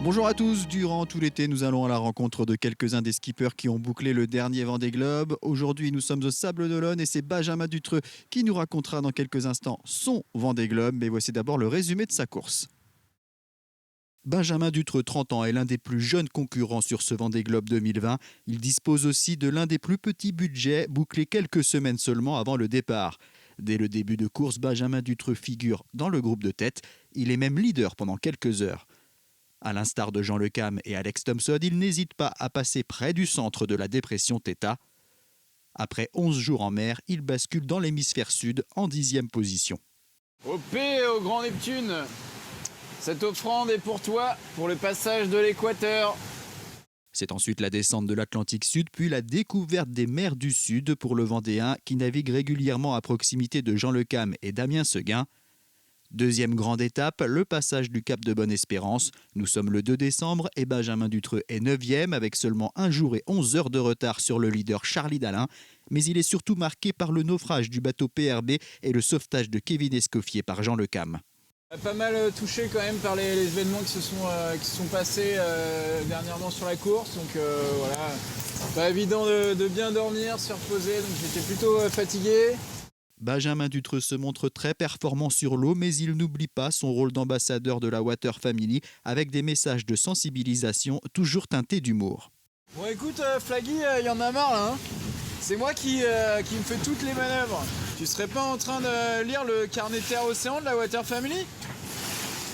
Bonjour à tous, durant tout l'été, nous allons à la rencontre de quelques-uns des skippers qui ont bouclé le dernier Vendée Globe. Aujourd'hui, nous sommes au Sable d'Olonne et c'est Benjamin Dutreux qui nous racontera dans quelques instants son Vendée Globe. Mais voici d'abord le résumé de sa course. Benjamin Dutreux, 30 ans, est l'un des plus jeunes concurrents sur ce Vendée Globe 2020. Il dispose aussi de l'un des plus petits budgets, bouclé quelques semaines seulement avant le départ. Dès le début de course, Benjamin Dutreux figure dans le groupe de tête. Il est même leader pendant quelques heures. À l'instar de Jean Lecam et Alex Thomson, il n'hésite pas à passer près du centre de la dépression Theta. Après 11 jours en mer, il bascule dans l'hémisphère sud en 10e position. Au P, au Grand Neptune, cette offrande est pour toi, pour le passage de l'équateur. C'est ensuite la descente de l'Atlantique Sud, puis la découverte des mers du Sud pour le Vendéen qui navigue régulièrement à proximité de Jean Lecam et Damien Seguin. Deuxième grande étape, le passage du Cap de Bonne-Espérance. Nous sommes le 2 décembre et Benjamin Dutreux est 9e avec seulement 1 jour et 11 heures de retard sur le leader Charlie Dalin. Mais il est surtout marqué par le naufrage du bateau PRB et le sauvetage de Kevin Escoffier par Jean Lecam. Pas mal touché quand même par les événements qui se sont passés dernièrement sur la course. Donc voilà, pas évident de bien dormir, se reposer. Donc j'étais plutôt fatigué. Benjamin Dutreux se montre très performant sur l'eau, mais il n'oublie pas son rôle d'ambassadeur de la Water Family avec des messages de sensibilisation toujours teintés d'humour. Bon écoute Flaggy, il y en a marre là. Hein. C'est moi qui me fais toutes les manœuvres. Tu serais pas en train de lire le carnet Terre-Océan de la Water Family ?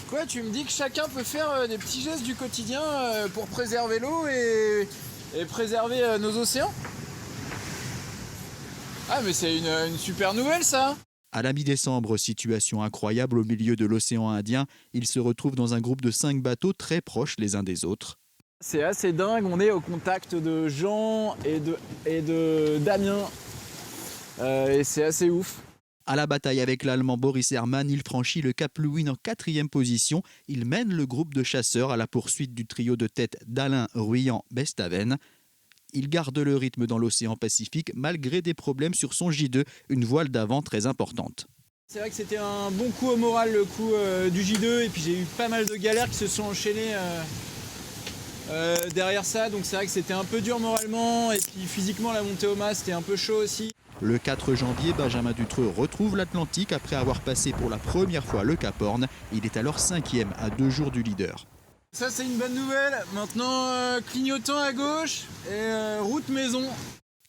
Quoi, tu me dis que chacun peut faire des petits gestes du quotidien pour préserver l'eau et préserver nos océans ? Ah mais c'est une super nouvelle ça. À la mi-décembre, situation incroyable au milieu de l'océan Indien, il se retrouve dans un groupe de 5 bateaux très proches les uns des autres. C'est assez dingue, on est au contact de Jean et de Damien. Et c'est assez ouf. À la bataille avec l'Allemand Boris Herrmann, il franchit le Cap Lewin en 4e position. Il mène le groupe de chasseurs à la poursuite du trio de tête d'Alain, Ruyant, Bestaven. Il garde le rythme dans l'océan Pacifique malgré des problèmes sur son J2, une voile d'avant très importante. C'est vrai que c'était un bon coup au moral, le coup du J2, et puis j'ai eu pas mal de galères qui se sont enchaînées derrière ça, donc c'est vrai que c'était un peu dur moralement, et puis physiquement la montée au mât c'était un peu chaud aussi. Le 4 janvier, Benjamin Dutreux retrouve l'Atlantique après avoir passé pour la première fois le Cap Horn. Il est alors 5e à 2 jours du leader. Ça c'est une bonne nouvelle, maintenant clignotant à gauche et route maison.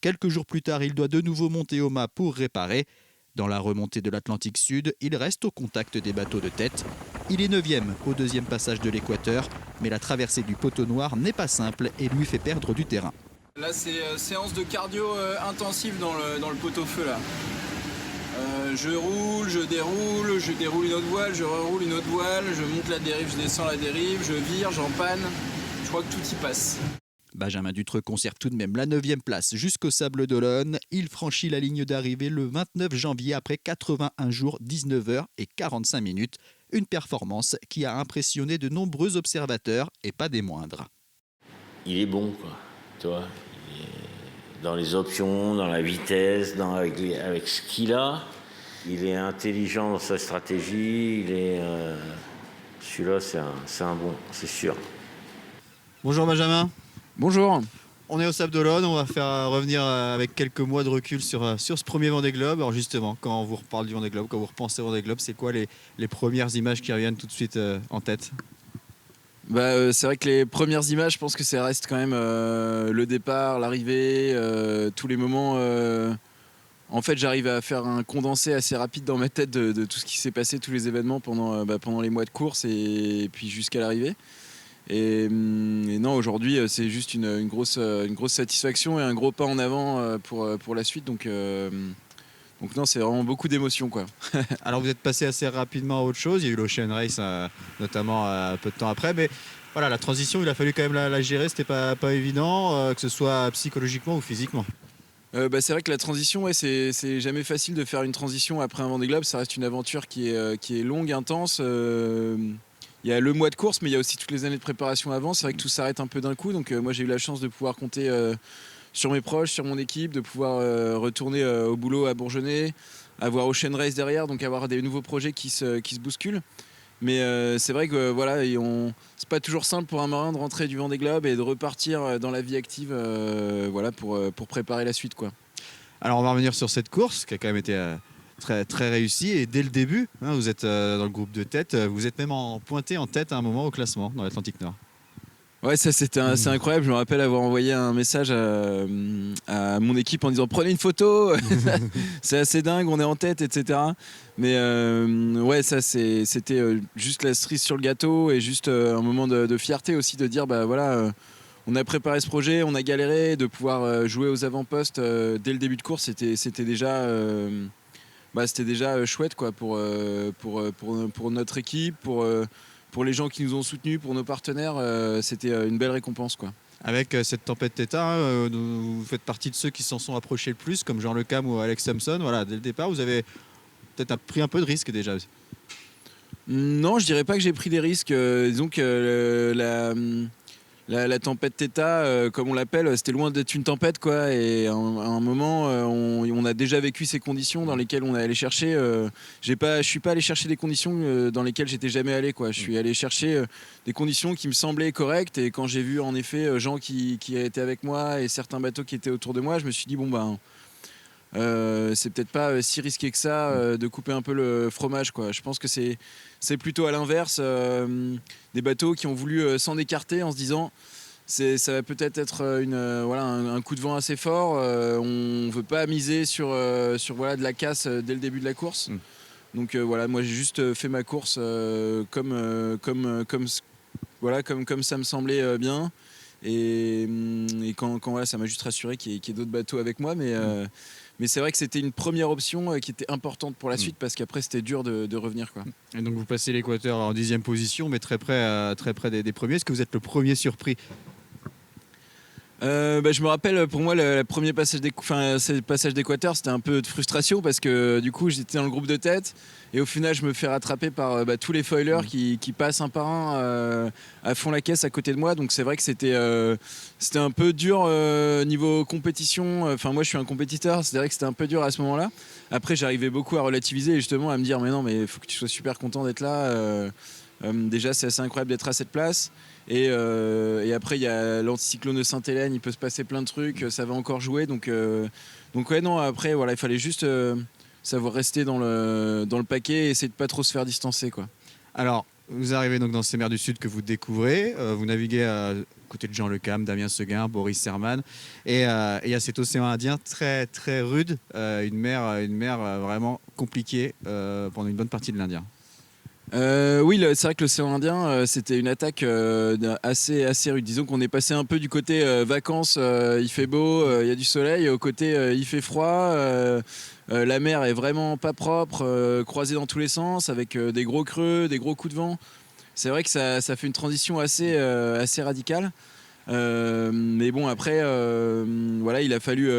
Quelques jours plus tard, il doit de nouveau monter au mât pour réparer. Dans la remontée de l'Atlantique Sud, il reste au contact des bateaux de tête. Il est 9e au 2e passage de l'équateur, mais la traversée du poteau noir n'est pas simple et lui fait perdre du terrain. Là c'est séance de cardio intensive dans le pot-au-feu là. Je roule, je déroule une autre voile, je reroule une autre voile, je monte la dérive, je descends la dérive, je vire, j'empanne. Je crois que tout y passe. Benjamin Dutreux conserve tout de même la 9e place jusqu'au Sable d'Olonne. Il franchit la ligne d'arrivée le 29 janvier après 81 jours, 19 heures et 45 minutes. Une performance qui a impressionné de nombreux observateurs et pas des moindres. Il est bon, quoi. Tu vois, il est dans les options, dans la vitesse, avec ce qu'il a. Il est intelligent dans sa stratégie. Celui-là, c'est un bon, c'est sûr. Bonjour Benjamin. Bonjour. On est au Sable d'Olonne, on va faire revenir avec quelques mois de recul sur ce premier Vendée Globe. Alors justement, quand on vous reparle du Vendée Globe, quand vous repensez au Vendée Globe, c'est quoi les premières images qui reviennent tout de suite en tête ? C'est vrai que les premières images, je pense que ça reste quand même le départ, l'arrivée, tous les moments. En fait, j'arrive à faire un condensé assez rapide dans ma tête de tout ce qui s'est passé, tous les événements pendant les mois de course et puis jusqu'à l'arrivée. Et non, aujourd'hui, c'est juste une grosse satisfaction et un gros pas en avant pour la suite. Donc non, c'est vraiment beaucoup d'émotions, quoi. Alors vous êtes passé assez rapidement à autre chose, il y a eu l'Ocean Race notamment peu de temps après, mais voilà, la transition, il a fallu quand même la gérer, c'était pas évident, que ce soit psychologiquement ou physiquement. C'est vrai que la transition, ouais, c'est jamais facile de faire une transition après un Vendée Globe. Ça reste une aventure qui est longue, intense. Il y a le mois de course, mais il y a aussi toutes les années de préparation avant. C'est vrai que tout s'arrête un peu d'un coup. Donc moi, j'ai eu la chance de pouvoir compter sur mes proches, sur mon équipe, de pouvoir retourner au boulot à Bourgenais, avoir Ocean Race derrière, donc avoir des nouveaux projets qui se bousculent. Mais c'est vrai que voilà, c'est pas toujours simple pour un marin de rentrer du Vendée Globe et de repartir dans la vie active voilà, pour préparer la suite, quoi. Alors on va revenir sur cette course qui a quand même été très, très réussie. Et dès le début, vous êtes dans le groupe de tête. Vous êtes même pointé en tête à un moment au classement dans l'Atlantique Nord. Ouais, ça c'est incroyable. Je me rappelle avoir envoyé un message à mon équipe en disant prenez une photo, c'est assez dingue, on est en tête, etc. Mais ouais, ça c'était juste la cerise sur le gâteau et juste un moment de fierté aussi de dire bah voilà, on a préparé ce projet, on a galéré, de pouvoir jouer aux avant-postes dès le début de course, c'était déjà chouette quoi pour notre équipe, pour les gens qui nous ont soutenus, pour nos partenaires, c'était une belle récompense, quoi. Avec cette tempête Theta, vous faites partie de ceux qui s'en sont approchés le plus, comme Jean Le Cam ou Alex Thompson. Voilà, dès le départ, vous avez peut-être pris un peu de risque déjà. Non, je dirais pas que j'ai pris des risques. Disons que la tempête Theta, comme on l'appelle, c'était loin d'être une tempête, quoi. Et à un moment, on a déjà vécu ces conditions dans lesquelles on est allé chercher. Je suis pas allé chercher des conditions dans lesquelles j'étais jamais allé, quoi. Je suis allé chercher des conditions qui me semblaient correctes. Et quand j'ai vu en effet gens qui étaient avec moi et certains bateaux qui étaient autour de moi, je me suis dit bon ben. C'est peut-être pas si risqué que ça de couper un peu le fromage, quoi. Je pense que c'est plutôt à l'inverse des bateaux qui ont voulu s'en écarter en se disant ça va peut-être être un coup de vent assez fort, on veut pas miser sur voilà, de la casse dès le début de la course. Donc voilà, moi j'ai juste fait ma course comme ça me semblait bien. Et quand voilà, ça m'a juste rassuré qu'il y ait d'autres bateaux avec moi, mais c'est vrai que c'était une première option qui était importante pour la suite parce qu'après c'était dur de revenir, quoi. Et donc vous passez l'Équateur en 10e position, mais très près des premiers. Est-ce que vous êtes le premier surpris ? Je me rappelle, pour moi, le premier passage d'Équateur, c'était un peu de frustration parce que du coup, j'étais dans le groupe de tête et au final, je me fais rattraper par tous les foilers qui passent un par un à fond la caisse à côté de moi. Donc c'est vrai que c'était un peu dur niveau compétition. Enfin, moi, je suis un compétiteur. C'est vrai que c'était un peu dur à ce moment-là. Après, j'arrivais beaucoup à relativiser et justement à me dire, mais non, mais il faut que tu sois super content d'être là. Déjà, c'est assez incroyable d'être à cette place. Et après, il y a l'anticyclone de Sainte-Hélène, il peut se passer plein de trucs, ça va encore jouer. Donc ouais, non, après, voilà, il fallait juste savoir rester dans le paquet et essayer de pas trop se faire distancer, quoi. Alors, vous arrivez donc dans ces mers du Sud que vous découvrez. Vous naviguez à côté de Jean Le Cam, Damien Seguin, Boris Serman. Et il y a cet océan Indien très, très rude, une mer vraiment compliquée pendant une bonne partie de l'Indien. Oui, c'est vrai que l'océan Indien, c'était une attaque assez rude. Disons qu'on est passé un peu du côté vacances, il fait beau, il y a du soleil, au côté il fait froid, la mer est vraiment pas propre, croisée dans tous les sens, avec des gros creux, des gros coups de vent. C'est vrai que ça fait une transition assez radicale. Mais bon, après, voilà, il a fallu...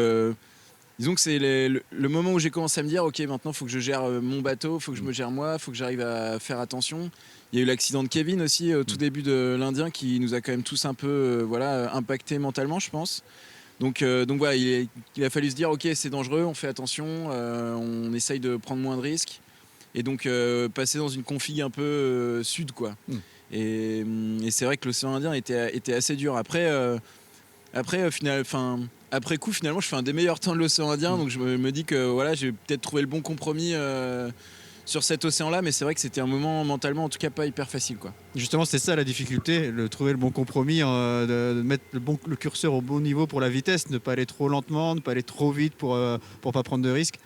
Disons que c'est le moment où j'ai commencé à me dire ok, maintenant il faut que je gère mon bateau, il faut que je me gère moi, il faut que j'arrive à faire attention. Il y a eu l'accident de Kevin aussi au tout début de l'Indien qui nous a quand même tous un peu impacté mentalement, je pense. Donc voilà, il a fallu se dire ok, c'est dangereux, on fait attention, on essaye de prendre moins de risques et donc passer dans une config un peu sud, quoi. Et c'est vrai que l'océan Indien était assez dur. Après coup, finalement, je fais un des meilleurs temps de l'océan Indien, donc je me dis que voilà, j'ai peut-être trouvé le bon compromis sur cet océan-là, mais c'est vrai que c'était un moment mentalement, en tout cas, pas hyper facile, quoi. Justement, c'est ça la difficulté, trouver le bon compromis, de mettre le curseur au bon niveau pour la vitesse, ne pas aller trop lentement, ne pas aller trop vite pour pas prendre de risques.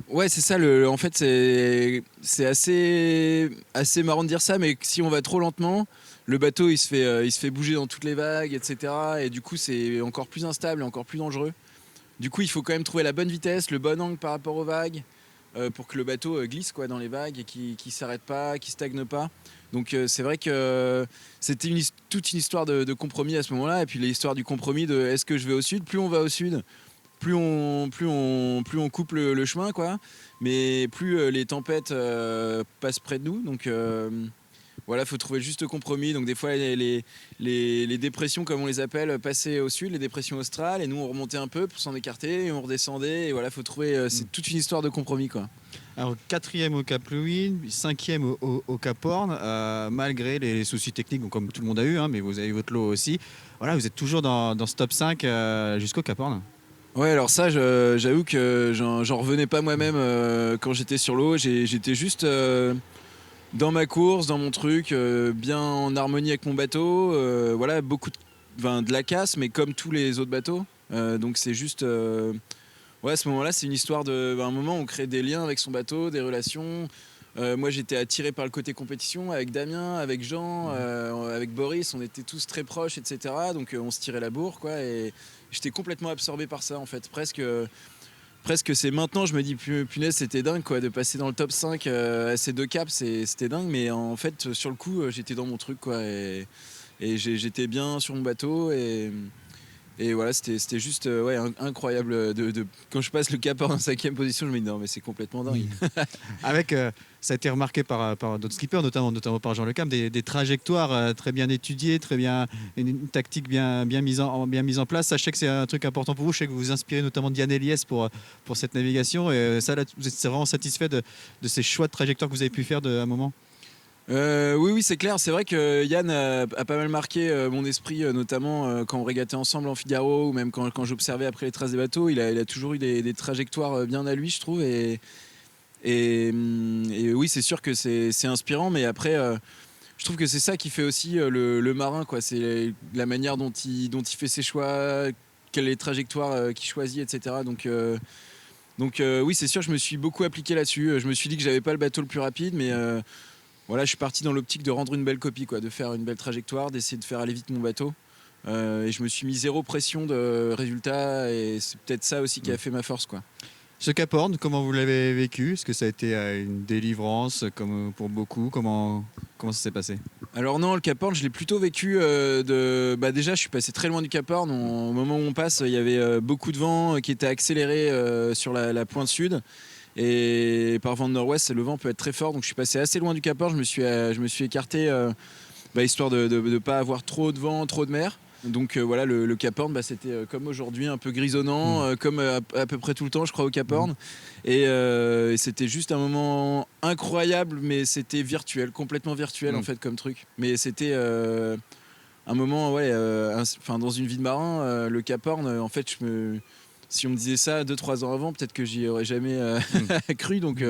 Ouais, c'est ça. En fait, c'est assez marrant de dire ça, mais si on va trop lentement, le bateau il se fait bouger dans toutes les vagues, etc. Et du coup, c'est encore plus instable et encore plus dangereux. Du coup, il faut quand même trouver la bonne vitesse, le bon angle par rapport aux vagues, pour que le bateau glisse, quoi, dans les vagues et qu'il s'arrête pas, qu'il stagne pas. Donc c'est vrai que c'était toute une histoire de compromis à ce moment-là. Et puis l'histoire du compromis de est-ce que je vais au sud ? Plus on va au sud, plus on coupe le chemin, quoi. Mais plus les tempêtes passent près de nous. Donc voilà, il faut trouver le juste compromis. Donc des fois, les dépressions, comme on les appelle, passaient au sud, les dépressions australes. Et nous, on remontait un peu pour s'en écarter et on redescendait. Et voilà, il faut trouver... c'est toute une histoire de compromis, quoi. Alors, 4e au Cap Louis, 5e au Cap Horn, malgré les soucis techniques, donc, comme tout le monde a eu, hein, mais vous avez eu votre lot aussi. Voilà, vous êtes toujours dans ce top 5 jusqu'au Cap Horn. Ouais, alors ça, j'avoue que j'en revenais pas moi-même quand j'étais sur l'eau. J'étais juste dans ma course, dans mon truc, bien en harmonie avec mon bateau. Voilà, de la casse, mais comme tous les autres bateaux. Donc c'est juste... ouais, à ce moment-là, c'est une histoire de... un moment, on crée des liens avec son bateau, des relations. Moi, j'étais attiré par le côté compétition avec Damien, avec Jean, avec Boris. On était tous très proches, etc. Donc on se tirait la bourre, quoi. Et j'étais complètement absorbé par ça, en fait. Presque c'est maintenant, je me dis, punaise, c'était dingue, quoi, de passer dans le top 5 à ces 2 caps, c'était dingue. Mais en fait, sur le coup, j'étais dans mon truc, quoi. Et j'étais bien sur mon bateau. Et voilà, c'était juste ouais, incroyable. Quand je passe le Cap en 5e position, je me dis non, mais c'est complètement dingue. Avec, ça a été remarqué par d'autres skippers, notamment par Jean Le Cam, des trajectoires très bien étudiées, très bien, une tactique bien mise en place. Sachez que c'est un truc important pour vous. Je sais que vous vous inspirez notamment de Yann Eliès pour cette navigation. Et ça, là, vous êtes vraiment satisfait de ces choix de trajectoire que vous avez pu faire à un moment? Oui, c'est clair. C'est vrai que Yann a pas mal marqué mon esprit, notamment quand on régatait ensemble en Figaro ou même quand j'observais après les traces des bateaux. Il a toujours eu des trajectoires bien à lui, je trouve. Et oui, c'est sûr que c'est inspirant, mais après, je trouve que c'est ça qui fait aussi le marin, quoi. C'est la manière dont il fait ses choix, quelles les trajectoires qu'il choisit, etc. Donc oui, c'est sûr, je me suis beaucoup appliqué là-dessus. Je me suis dit que j'avais pas le bateau le plus rapide, mais voilà, je suis parti dans l'optique de rendre une belle copie, quoi, de faire une belle trajectoire, d'essayer de faire aller vite mon bateau. Et je me suis mis zéro pression de résultat, et c'est peut-être ça aussi qui a fait ma force, quoi. Ce Cap Horn, comment vous l'avez vécu? Est-ce que ça a été une délivrance comme pour beaucoup? Comment ça s'est passé? Alors non, le Cap Horn, je l'ai plutôt vécu déjà, je suis passé très loin du Cap Horn. Au moment où on passe, il y avait beaucoup de vent qui était accéléré sur la pointe sud. Et par vent de nord-ouest, le vent peut être très fort. Donc je suis passé assez loin du Cap Horn. Je me suis écarté histoire de ne pas avoir trop de vent, trop de mer. Donc voilà, le Cap Horn, c'était comme aujourd'hui, un peu grisonnant, comme à peu près tout le temps, je crois, au Cap Horn. Et c'était juste un moment incroyable, mais c'était virtuel, complètement virtuel en fait comme truc. Mais c'était un moment, ouais, dans une vie de marin, le Cap Horn, en fait, si on me disait ça 2-3 ans avant, peut-être que j'y aurais jamais cru. Donc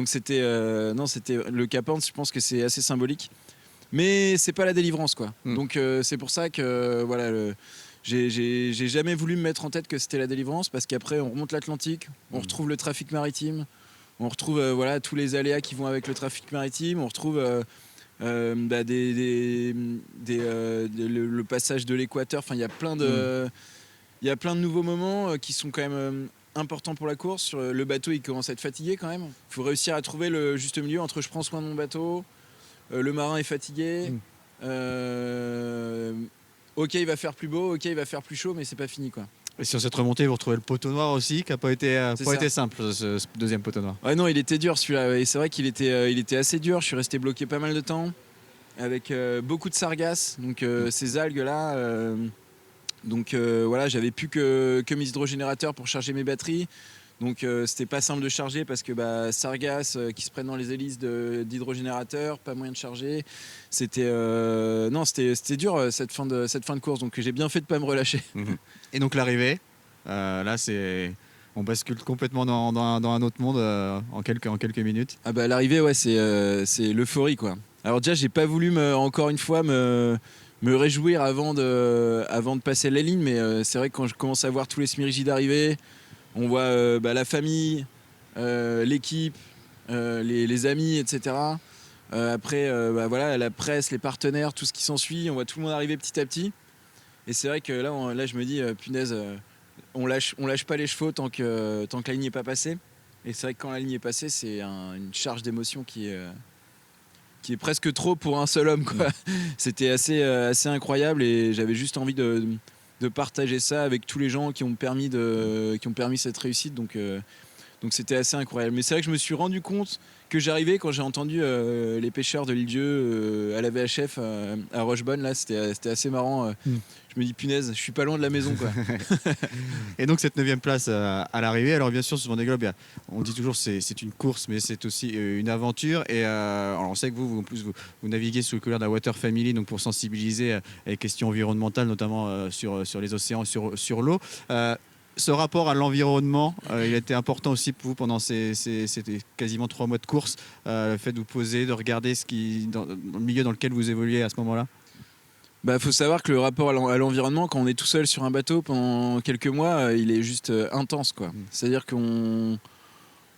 c'était le Cap Horn, je pense que c'est assez symbolique. Mais c'est pas la délivrance, quoi. Donc c'est pour ça que voilà, j'ai jamais voulu me mettre en tête que c'était la délivrance, parce qu'après on remonte l'Atlantique, on retrouve le trafic maritime, on retrouve voilà tous les aléas qui vont avec le trafic maritime, on retrouve le passage de l'équateur. Enfin, il y a plein de nouveaux moments qui sont quand même importants pour la course. Le bateau, il commence à être fatigué quand même. Il faut réussir à trouver le juste milieu entre je prends soin de mon bateau. Le marin est fatigué. Ok, il va faire plus beau, ok, il va faire plus chaud, mais c'est pas fini, quoi. Et sur cette remontée, vous retrouvez le poteau noir aussi, qui n'a pas été simple, ce deuxième poteau noir. Ouais, non, il était dur celui-là. Et c'est vrai qu'il était assez dur. Je suis resté bloqué pas mal de temps, avec beaucoup de sargasses, donc ces algues-là. Donc voilà, j'avais plus que mes hydrogénérateurs pour charger mes batteries. Donc c'était pas simple de charger parce que sargasses qui se prennent dans les hélices d'hydrogénérateurs, pas moyen de charger. C'était dur cette fin de course, donc j'ai bien fait de pas me relâcher. Et donc l'arrivée, là on bascule complètement dans un autre monde en quelques minutes. Ah l'arrivée, ouais, c'est l'euphorie, quoi. Alors déjà, j'ai pas voulu encore une fois me réjouir avant de passer la ligne, mais c'est vrai que quand je commence à voir tous les smirigides arriver, on voit la famille, l'équipe, les amis, etc. Après, voilà, la presse, les partenaires, tout ce qui s'ensuit, on voit tout le monde arriver petit à petit. Et c'est vrai que là je me dis, punaise, on lâche pas les chevaux tant que la ligne n'est pas passée. Et c'est vrai que quand la ligne est passée, c'est une charge d'émotion qui est presque trop pour un seul homme, quoi. C'était assez incroyable, et j'avais juste envie de Donc c'était assez incroyable. Mais c'est vrai que je me suis rendu compte que j'arrivais quand j'ai entendu les pêcheurs de l'Île-Dieu à la VHF à Rochebonne. Là, c'était assez marrant. Je me dis, punaise, je suis pas loin de la maison, quoi. Et donc cette 9e place à l'arrivée. Alors bien sûr, ce Vendée Globe, on dit toujours c'est une course, mais c'est aussi une aventure. Et alors on sait que vous, en plus, vous naviguez sous le couleur de la Water Family, donc pour sensibiliser à les questions environnementales, notamment sur les océans, sur l'eau. Ce rapport à l'environnement, il a été important aussi pour vous pendant c'était quasiment 3 mois de course. Le fait de vous poser, de regarder dans le milieu dans lequel vous évoluez à ce moment-là. Bah, faut savoir que le rapport à l'environnement, quand on est tout seul sur un bateau pendant quelques mois, il est juste intense, quoi. C'est-à-dire qu'on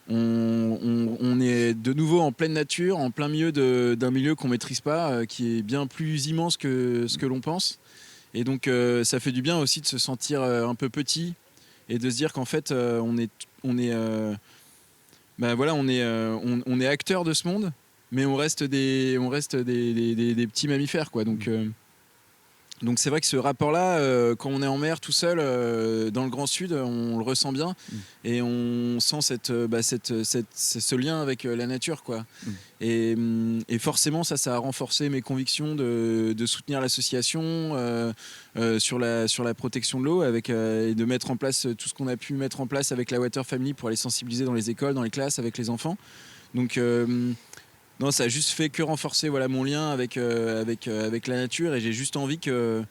on est de nouveau en pleine nature, en plein milieu d'un milieu qu'on maîtrise pas, qui est bien plus immense que ce que l'on pense. Et donc ça fait du bien aussi de se sentir un peu petit et de se dire qu'en fait on est acteur de ce monde, mais on reste des petits mammifères, quoi. Donc c'est vrai que ce rapport-là, quand on est en mer tout seul dans le Grand Sud, on le ressent bien et on sent ce lien avec la nature, quoi. Et forcément ça a renforcé mes convictions de soutenir l'association sur la protection de l'eau et de mettre en place tout ce qu'on a pu mettre en place avec la Water Family pour aller sensibiliser dans les écoles, dans les classes, avec les enfants. Donc non, ça a juste fait que renforcer mon lien avec la nature, et j'ai juste envie que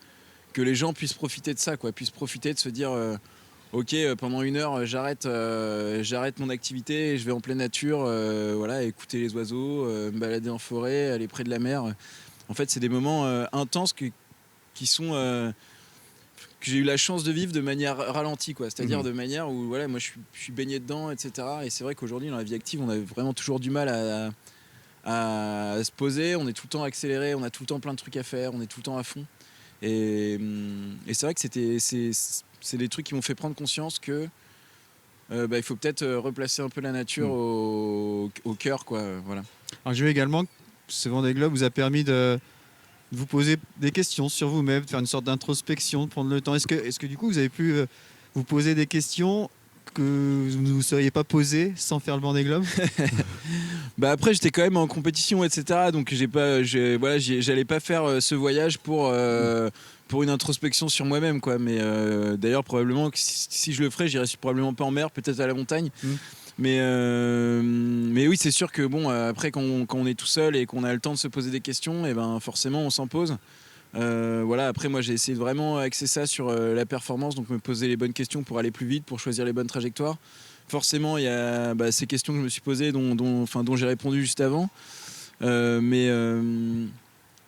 les gens puissent profiter de ça, quoi, puissent profiter de se dire ok, pendant 1 heure j'arrête mon activité et je vais en pleine nature, écouter les oiseaux, me balader en forêt, aller près de la mer. En fait, c'est des moments intenses qui sont que j'ai eu la chance de vivre de manière ralentie, quoi. C'est-à-dire de manière où moi je suis baigné dedans, etc. Et c'est vrai qu'aujourd'hui dans la vie active on a vraiment toujours du mal à se poser, on est tout le temps accéléré, on a tout le temps plein de trucs à faire, on est tout le temps à fond. Et c'est vrai que c'est des trucs qui m'ont fait prendre conscience que il faut peut-être replacer un peu la nature au cœur, quoi. Voilà. Alors je veux également que ce Vendée Globe vous a permis de vous poser des questions sur vous-même, de faire une sorte d'introspection, de prendre le temps. Est-ce que du coup vous avez pu vous poser des questions que vous ne vous seriez pas posé sans faire le Vendée Globe? Bah après j'étais quand même en compétition, etc. Donc j'allais pas faire ce voyage pour une introspection sur moi-même, quoi. Mais d'ailleurs probablement que si je le ferais, j'irais probablement pas en mer, peut-être à la montagne. Mais oui, c'est sûr que après quand on est tout seul et qu'on a le temps de se poser des questions, et ben forcément on s'en pose. Après moi j'ai essayé de vraiment axer ça sur la performance, donc me poser les bonnes questions pour aller plus vite, pour choisir les bonnes trajectoires. Forcément il y a ces questions que je me suis posées dont j'ai répondu juste avant, mais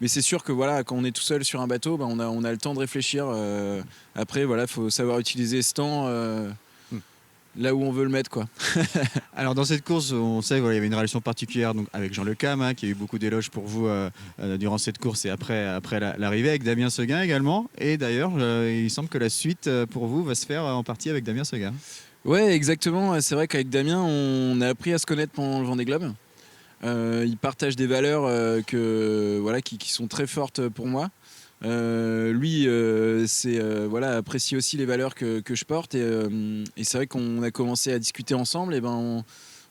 c'est sûr que quand on est tout seul sur un bateau, on a le temps de réfléchir. Après faut savoir utiliser ce temps là où on veut le mettre, quoi. Alors dans cette course, on sait qu'il y avait une relation particulière donc, avec Jean Le Cam, qui a eu beaucoup d'éloges pour vous durant cette course et après l'arrivée, avec Damien Seguin également. Et d'ailleurs, il semble que la suite pour vous va se faire en partie avec Damien Seguin. Ouais, exactement. C'est vrai qu'avec Damien, on a appris à se connaître pendant le Vendée Globe. Il partage des valeurs qui sont très fortes pour moi. Lui apprécie aussi les valeurs que je porte, et c'est vrai qu'on a commencé à discuter ensemble, et on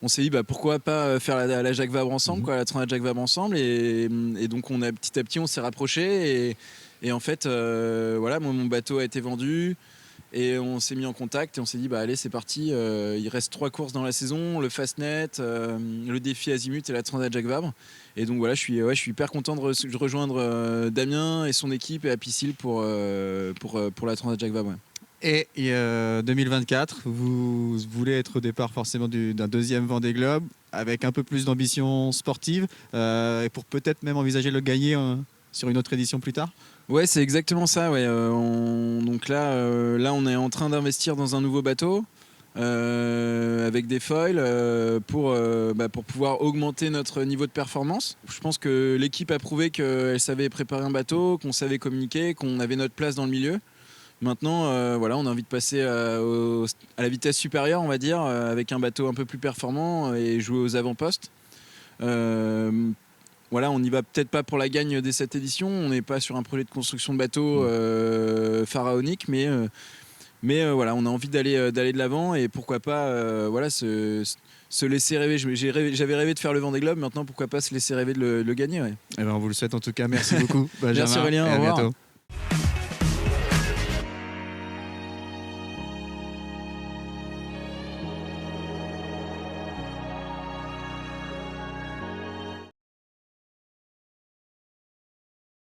s'est dit pourquoi pas faire la Jacques Vabre ensemble, quoi, la Transat Jacques Vabre ensemble, et donc petit à petit on s'est rapprochés, et en fait mon bateau a été vendu et on s'est mis en contact et on s'est dit allez, c'est parti, il reste 3 courses dans la saison, le Fastnet, le défi Azimut et la Transat Jacques Vabre. Et donc je suis hyper content de rejoindre Damien et son équipe et Apicil pour la Transat Jacques Vabre. Ouais. Et 2024, vous voulez être au départ forcément d'un 2e Vendée Globe avec un peu plus d'ambition sportive, et pour peut-être même envisager de le gagner sur une autre édition plus tard. Ouais, c'est exactement ça. Ouais. Donc là, on est en train d'investir dans un nouveau bateau avec des foils pour pouvoir augmenter notre niveau de performance. Je pense que l'équipe a prouvé qu'elle savait préparer un bateau, qu'on savait communiquer, qu'on avait notre place dans le milieu. Maintenant, on a envie de passer à la vitesse supérieure, on va dire, avec un bateau un peu plus performant et jouer aux avant-postes. On n'y va peut-être pas pour la gagne dès cette édition. On n'est pas sur un projet de construction de bateau pharaonique, mais Mais voilà, on a envie d'aller de l'avant et pourquoi pas voilà, se laisser rêver. J'avais rêvé de faire le Vendée Globe, maintenant pourquoi pas se laisser rêver de le gagner. Ouais. Eh ben, on vous le souhaite en tout cas. Merci beaucoup, Benjamin. Merci Aurélien, et à au revoir. bientôt.